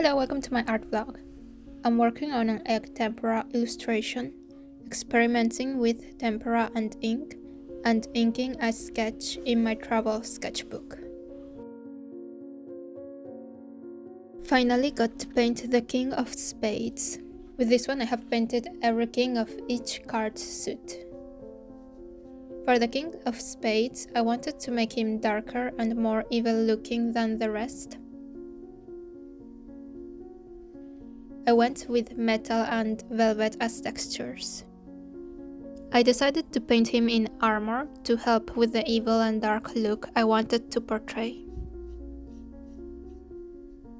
Hello, welcome to my art vlog. I'm working on an egg tempera illustration, experimenting with tempera and ink, and inking a sketch in my travel sketchbook. Finally got to paint the King of Spades. With this one I have painted every king of each card suit. For the King of Spades, I wanted to make him darker and more evil looking than the rest. I went with metal and velvet as textures. I decided to paint him in armor to help with the evil and dark look I wanted to portray.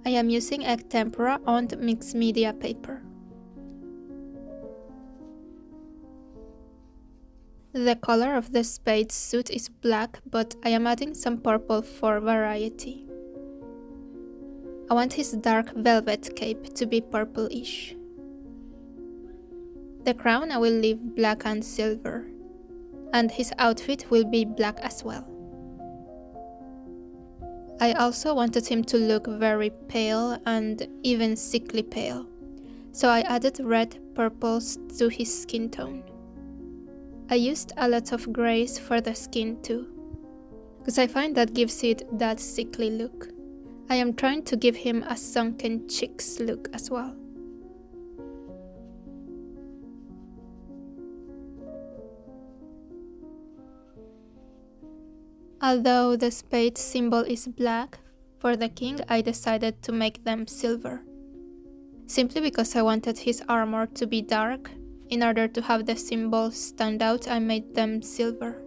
I am using egg tempera on mixed media paper. The color of the spade suit is black, but I am adding some purple for variety. I want his dark velvet cape to be purplish. The crown I will leave black and silver, and his outfit will be black as well. I also wanted him to look very pale and even sickly pale, so I added red purples to his skin tone. I used a lot of grays for the skin too, because I find that gives it that sickly look. I am trying to give him a sunken cheeks look as well. Although the spade symbol is black, for the king I decided to make them silver. Simply because I wanted his armor to be dark. In order to have the symbols stand out, I made them silver.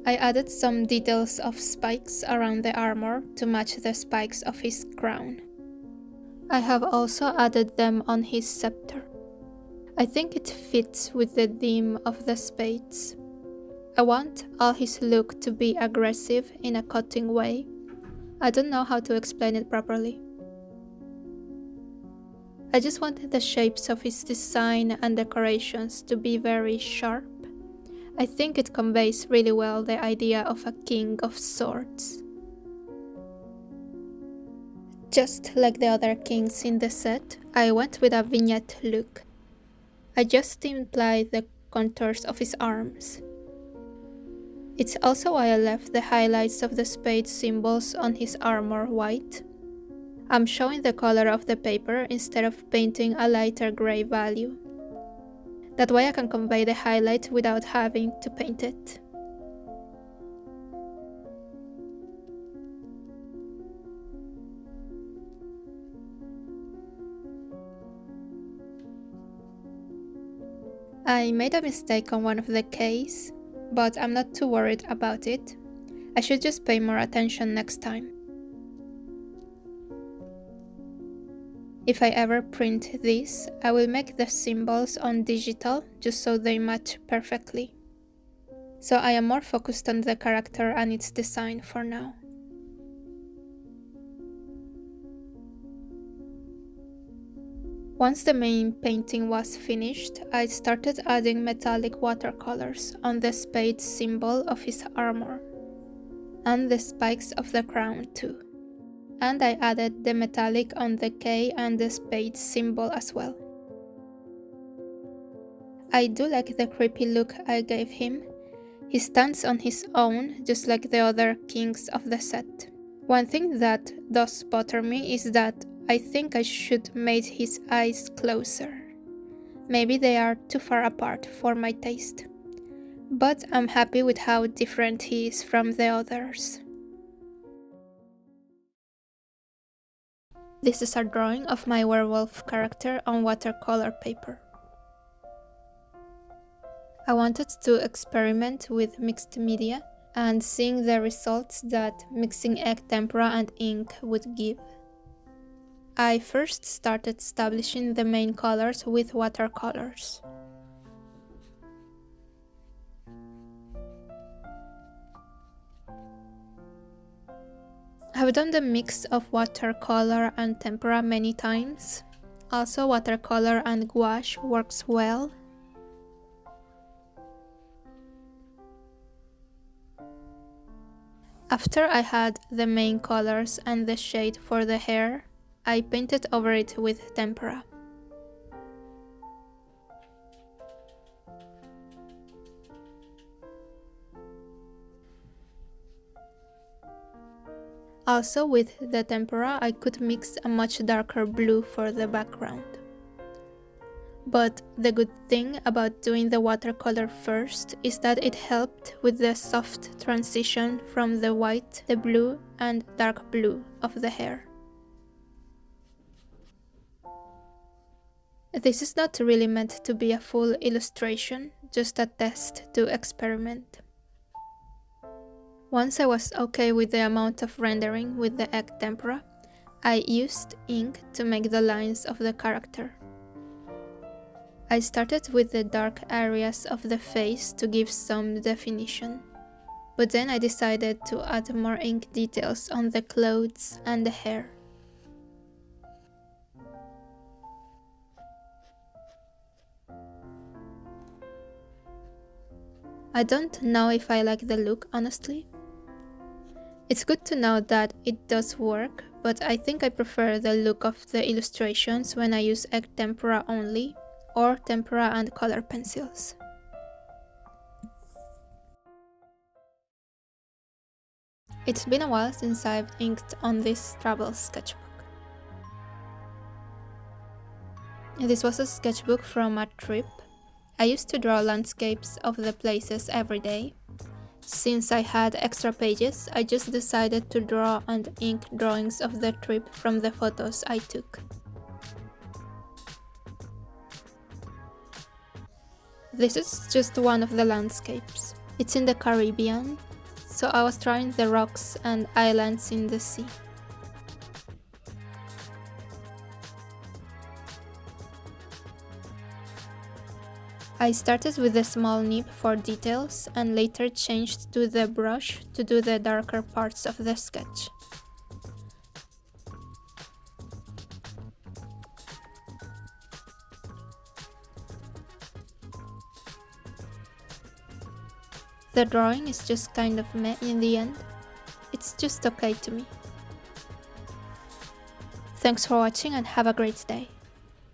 I added some details of spikes around the armor to match the spikes of his crown. I have also added them on his scepter. I think it fits with the theme of the spades. I want all his look to be aggressive in a cutting way. I don't know how to explain it properly. I just wanted the shapes of his design and decorations to be very sharp. I think it conveys really well the idea of a king of swords. Just like the other kings in the set, I went with a vignette look. I just implied the contours of his arms. It's also why I left the highlights of the spade symbols on his armor white. I'm showing the color of the paper instead of painting a lighter gray value. That way I can convey the highlight without having to paint it. I made a mistake on one of the Ks, but I'm not too worried about it. I should just pay more attention next time. If I ever print this, I will make the symbols on digital just so they match perfectly. So I am more focused on the character and its design for now. Once the main painting was finished, I started adding metallic watercolors on the spade symbol of his armor, and the spikes of the crown too. And I added the metallic on the K and the spade symbol as well. I do like the creepy look I gave him. He stands on his own, just like the other kings of the set. One thing that does bother me is that I think I should make his eyes closer. Maybe they are too far apart for my taste. But I'm happy with how different he is from the others. This is a drawing of my werewolf character on watercolor paper. I wanted to experiment with mixed media and seeing the results that mixing egg tempera and ink would give. I first started establishing the main colors with watercolors. I've done the mix of watercolor and tempera many times. Also, watercolor and gouache works well. After I had the main colors and the shade for the hair, I painted over it with tempera. Also with the tempera I could mix a much darker blue for the background. But the good thing about doing the watercolor first is that it helped with the soft transition from the white, the blue and dark blue of the hair. This is not really meant to be a full illustration, just a test to experiment. Once I was okay with the amount of rendering with the egg tempera, I used ink to make the lines of the character. I started with the dark areas of the face to give some definition, but then I decided to add more ink details on the clothes and the hair. I don't know if I like the look, honestly. It's good to know that it does work, but I think I prefer the look of the illustrations when I use egg tempera only, or tempera and color pencils. It's been a while since I've inked on this travel sketchbook. This was a sketchbook from a trip. I used to draw landscapes of the places every day. Since I had extra pages, I just decided to draw and ink drawings of the trip from the photos I took. This is just one of the landscapes. It's in the Caribbean, so I was drawing the rocks and islands in the sea. I started with a small nib for details and later changed to the brush to do the darker parts of the sketch. The drawing is just kind of meh in the end. It's just okay to me. Thanks for watching and have a great day.